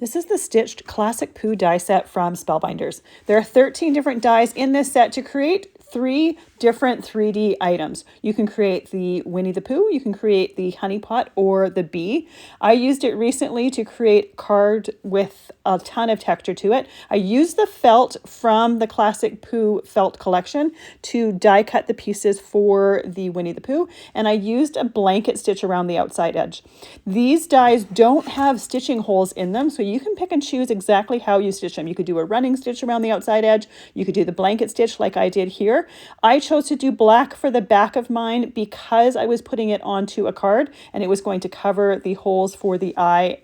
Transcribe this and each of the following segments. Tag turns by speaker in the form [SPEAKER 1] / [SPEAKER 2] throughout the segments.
[SPEAKER 1] This is the Stitched Classic Pooh die set from Spellbinders. There are 13 different dies in this set to create 3 different 3D items. You can create the Winnie the Pooh, you can create the honey pot or the bee. I used it recently to create a card with a ton of texture to it. I used the felt from the Classic Pooh felt collection to die cut the pieces for the Winnie the Pooh, and I used a blanket stitch around the outside edge. These dies don't have stitching holes in them, so you can pick and choose exactly how you stitch them. You could do a running stitch around the outside edge, you could do the blanket stitch like I did here. I chose to do black for the back of mine because I was putting it onto a card and it was going to cover the holes for the eye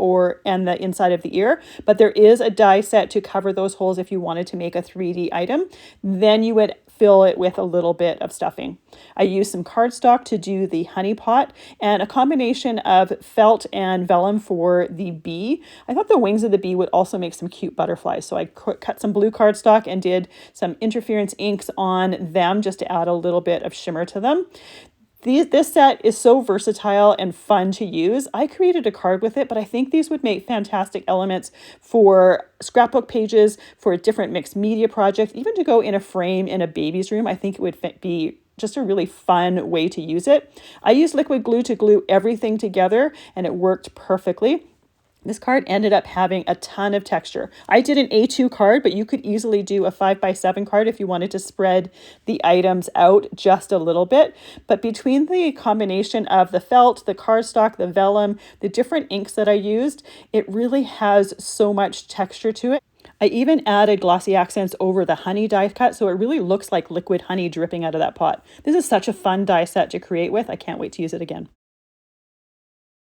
[SPEAKER 1] and the inside of the ear. But there is a die set to cover those holes if you wanted to make a 3D item. Then you would fill it with a little bit of stuffing. I used some cardstock to do the honey pot and a combination of felt and vellum for the bee. I thought the wings of the bee would also make some cute butterflies, so I cut some blue cardstock and did some interference inks on them just to add a little bit of shimmer to them. This set is so versatile and fun to use. I created a card with it, but I think these would make fantastic elements for scrapbook pages, for a different mixed media project, even to go in a frame in a baby's room. I think it would be just a really fun way to use it. I used liquid glue to glue everything together and it worked perfectly. This card ended up having a ton of texture. I did an A2 card, but you could easily do a 5x7 card if you wanted to spread the items out just a little bit. But between the combination of the felt, the cardstock, the vellum, the different inks that I used, it really has so much texture to it. I even added glossy accents over the honey die cut, so it really looks like liquid honey dripping out of that pot. This is such a fun die set to create with. I can't wait to use it again.